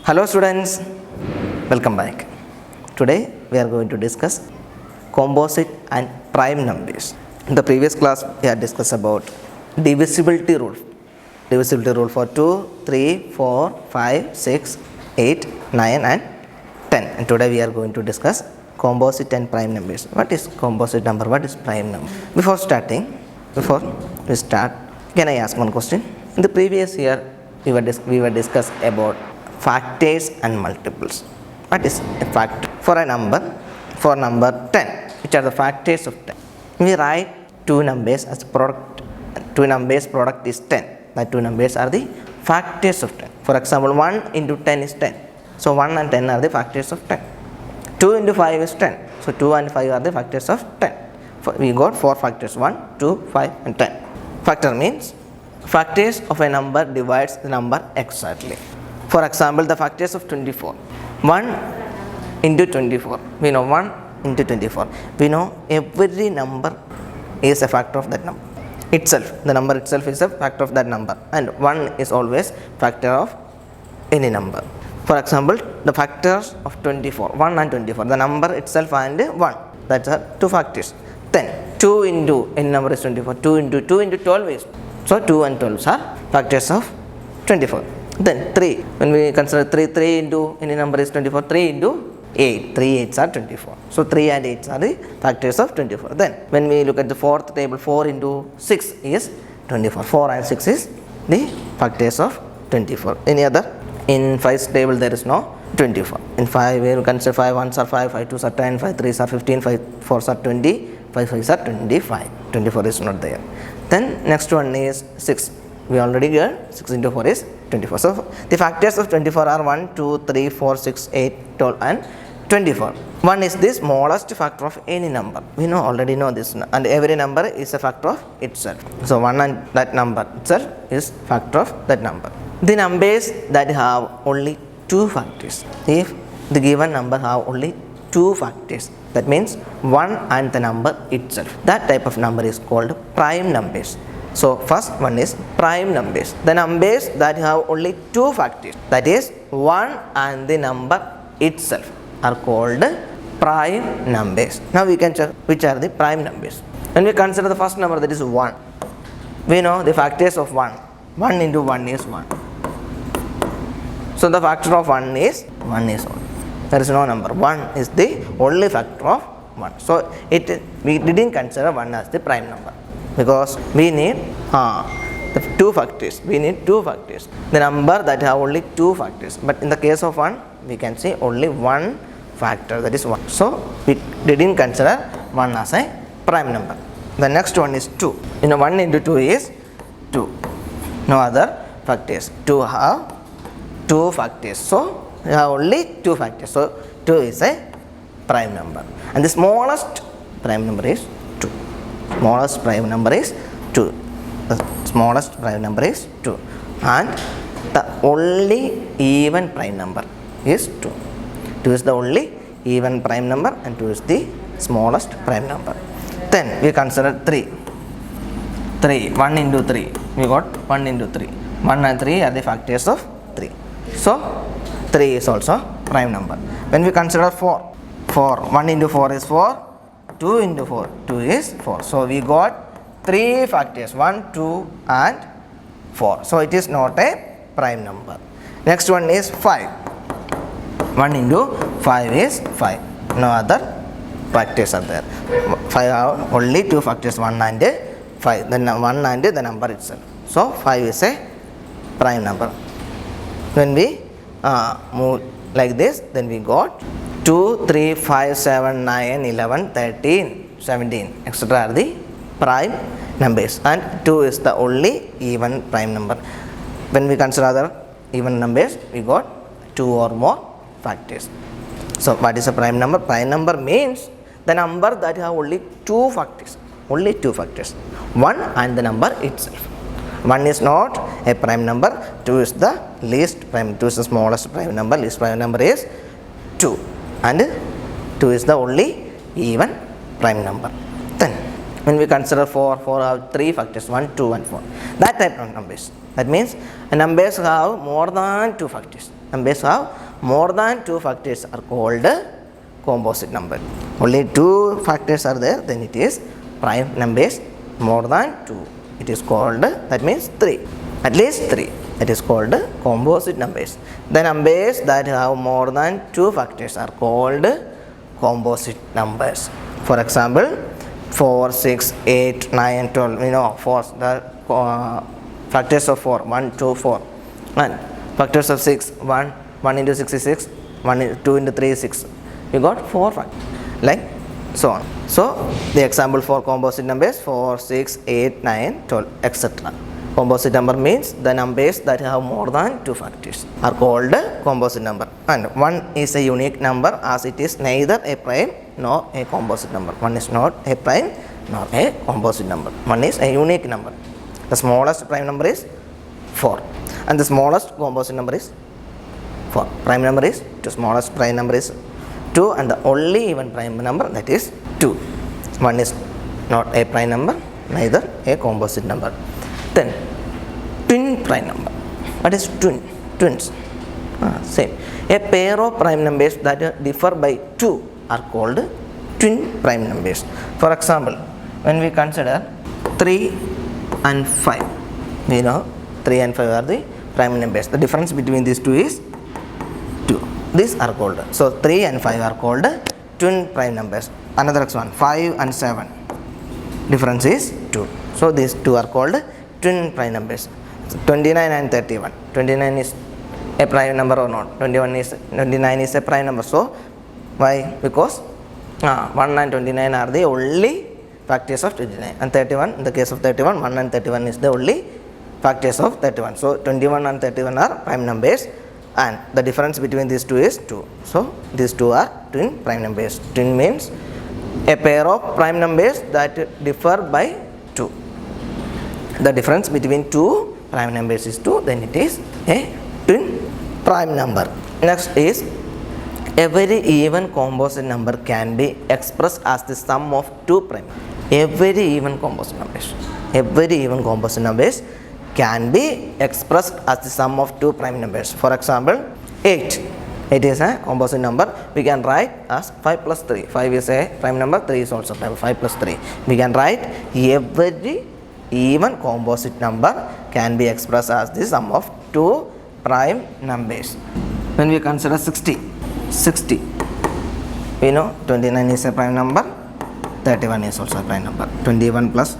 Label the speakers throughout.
Speaker 1: Hello students, welcome back. Today we are going to discuss composite and prime numbers. In the previous class we had discussed about divisibility rule. Divisibility rule for 2, 3, 4, 5, 6, 8, 9 and 10. And today we are going to discuss composite and prime numbers. What is composite number? What is prime number? Before we start, can I ask one question? In the previous year we were discussed about factors and multiples. What is a factor? For number 10, which are the factors of 10? We write two numbers as product. Two numbers product is 10. The two numbers are the factors of 10. For example, 1 into 10 is 10. So 1 and 10 are the factors of 10. 2 into 5 is 10. So 2 and 5 are the factors of 10. We got 4 factors: 1, 2, 5 and 10. Factor means factors of a number divides the number exactly. For example, the factors of 24. 1 into 24. We know 1 into 24. We know every number is a factor of that number itself. The number itself is a factor of that number, and 1 is always factor of any number. For example, the factors of 24, 1 and 24, the number itself and 1, that's are two factors. Then 2 into any number is 24, 2 into 12 is, so 2 and 12 are factors of 24. Then 3, when we consider 3 into any number is 24, 3 into 8, 3 8s are 24. So 3 and 8 are the factors of 24. Then when we look at the fourth table, 4 into 6 is 24. 4 and 6 is the factors of 24. Any other? In 5's table there is no 24. In 5 we consider 5 1s are 5, 5 2s are 10, 5 3s are 15, 5 4s are 20, 5 5s are 25. 24 is not there. Then next one is 6. We already got 6 into 4 is 24. So the factors of 24 are 1, 2, 3, 4, 6, 8, 12 and 24. 1 is the smallest factor of any number. We already know this, and every number is a factor of itself. So 1 and that number itself is factor of that number. The numbers that have only two factors, if the given number have only two factors, that means 1 and the number itself, that type of number is called prime numbers. So first one is prime numbers. The numbers that have only two factors, that is 1 and the number itself, are called prime numbers. Now we can check which are the prime numbers. When we consider the first number, that is 1, we know the factors of 1. 1 into 1 is 1. So the factor of 1 is 1. There is no number. 1 is the only factor of 1. So we didn't consider 1 as the prime number, because we need the two factors. We need two factors. The number that have only two factors. But in the case of 1, we can see only one factor, that is 1. So we didn't consider 1 as a prime number. The next one is 2. 1 into 2 is 2. No other factors. 2 have two factors. So we have only two factors. So 2 is a prime number. And the smallest prime number is 2. Smallest prime number is 2. The smallest prime number is 2. And the only even prime number is 2. 2 is the only even prime number and 2 is the smallest prime number. Then we consider 3. 1 into 3. We got 1 into 3. 1 and 3 are the factors of 3. So 3 is also prime number. When we consider 4. 1 into 4 is 4. 2 into 4. 2 is 4. So we got 3 factors. 1, 2 and 4. So it is not a prime number. Next one is 5. 1 into 5 is 5. No other factors are there. 5 have only two factors, 1 and 5. Then 1 and the number itself. So 5 is a prime number. When we move like this, then we got 2, 3, 5, 7, 9, 11, 13, 17, etc. are the prime numbers, and 2 is the only even prime number. When we consider other even numbers, we got 2 or more factors. So what is a prime number? Prime number means the number that have only two factors. Only two factors. 1 and the number itself. 1 is not a prime number. 2 is the least prime. 2 is the smallest prime number. Least prime number is 2. And 2 is the only even prime number. Then when we consider 4 have 3 factors, 1, 2 and 4. That type of numbers. That means numbers have more than 2 factors. numbers have more than 2 factors are called composite number. Only 2 factors are there, then it is prime numbers. More than 2, it is called, that means 3, at least 3, that is called composite numbers. The numbers that have more than 2 factors are called composite numbers. For example, 4, 6, 8, 9, 12, we know 4, the factors of 4, 1, 2, 4, and factors of 6, 1 into 6 is 6, 2 into 3 is 6, you got 4 factors, like so on. So the example for composite numbers 4, 6, 8, 9, 12, etc. Composite number means the numbers that have more than 2 factors are called composite number, and 1 is a unique number as it is neither a prime nor a composite number. 1 is not a prime nor a composite number. 1 is a unique number. The smallest prime number is 4 and the smallest composite number is 4. Prime number is 2, smallest prime number is 2, and the only even prime number, that is 2. 1 is not a prime number, neither a composite number. Then twin prime number. What is twin? Twins. Same. A pair of prime numbers that differ by 2 are called twin prime numbers. For example, when we consider 3 and 5, we know 3 and 5 are the prime numbers. The difference between these two is 2. These are called, so 3 and 5 are called twin prime numbers. Another one, 5 and 7, difference is 2. So these two are called twin prime numbers. 29 and 31, 29 is a prime number or not? 29 is a prime number. So why? Because 1 and 29 are the only factors of 29, and 31, in the case of 31, 1 and 31 is the only factors of 31. So 21 and 31 are prime numbers, and the difference between these two is 2. So these two are twin prime numbers. Twin means a pair of prime numbers that differ by 2. The difference between two prime numbers is 2, then it is a twin prime number. Next is every even composite number can be expressed as the sum of 2 prime. Every even composite numbers. Every even composite numbers can be expressed as the sum of 2 prime numbers. For example, 8. 8 is a composite number. We can write as 5 plus 3. 5 is a prime number, 3 is also prime. 5 plus 3. We can write every even composite number can be expressed as the sum of 2 prime numbers. When we consider 60, we know 29 is a prime number, 31 is also a prime number. 29 plus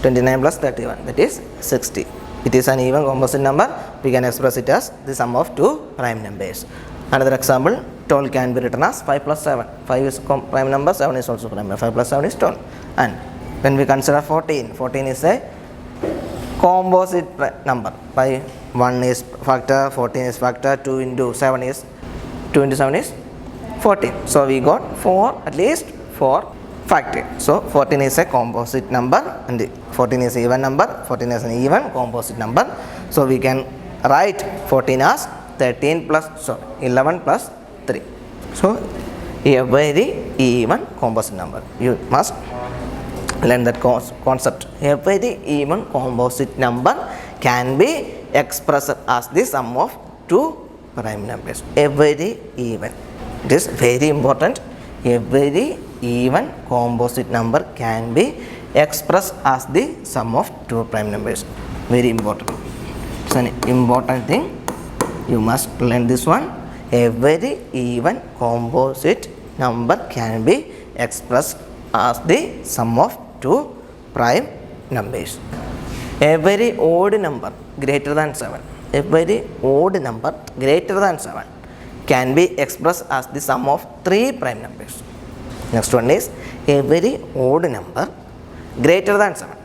Speaker 1: 31, that is 60. It is an even composite number. We can express it as the sum of 2 prime numbers. Another example, 12 can be written as 5 plus 7. 5 is prime number, 7 is also prime number. 5 plus 7 is 12. And when we consider 14, 14 is a composite number. By 1 is factor, 14 is factor, 2 into 7 is 14. So we got 4, at least 4 factor. So 14 is a composite number, and 14 is an even number. 14 is an even composite number. So we can write 14 as 11 plus 3. So a very even composite number. You must learn that concept. A very even composite number can be expressed as the sum of 2 prime numbers. A very even. It is very important. A very even composite number can be expressed as the sum of 2 prime numbers. Very important. It's an important thing. You must learn this one. A very even composite number can be expressed as the sum of 2 prime numbers. A very odd number greater than 7. A very odd number greater than 7 can be expressed as the sum of 3 prime numbers. Next one is a very odd number greater than 7.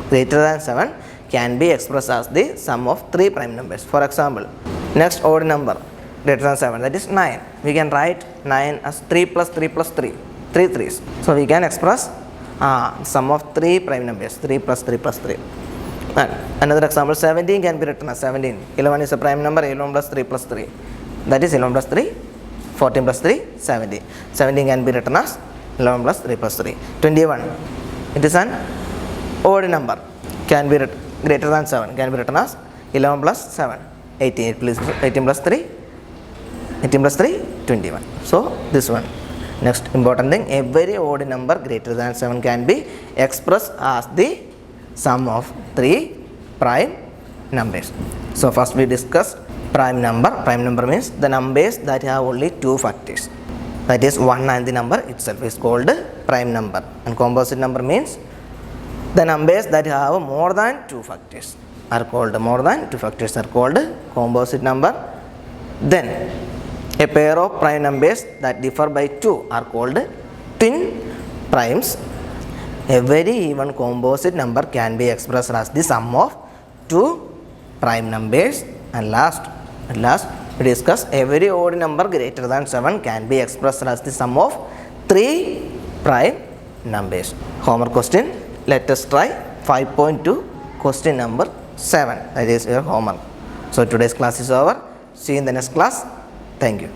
Speaker 1: Greater than 7 can be expressed as the sum of 3 prime numbers. For example, next odd number greater than 7, that is 9. We can write 9 as 3 plus 3 plus 3. 3 threes. So we can express sum of 3 prime numbers. 3 plus 3 plus 3. And another example, 17 can be written as 17. 11 is a prime number. 11 plus 3 plus 3. That is 11 plus 3. 14 plus 3, 17. 17 can be written as 11 plus 3 plus 3. 21. It is an odd number. Can be greater than 7. Can be written as 11 plus 7. 18. 18 plus 3, 18 plus 3, 21. So this one. Next important thing, every odd number greater than 7 can be expressed as the sum of 3 prime numbers. So first we discussed prime number. Prime number means the numbers that have only 2 factors. That is 1 and the number itself is called prime number. And composite number means the numbers that have more than 2 factors are called composite number. Then a pair of prime numbers that differ by 2 are called twin primes. Every even composite number can be expressed as the sum of 2 prime numbers. And last we discuss every odd number greater than 7 can be expressed as the sum of 3 prime numbers. Homework question. Let us try 5.2 question number 7. That is your homework. So today's class is over. See you in the next class. Thank you.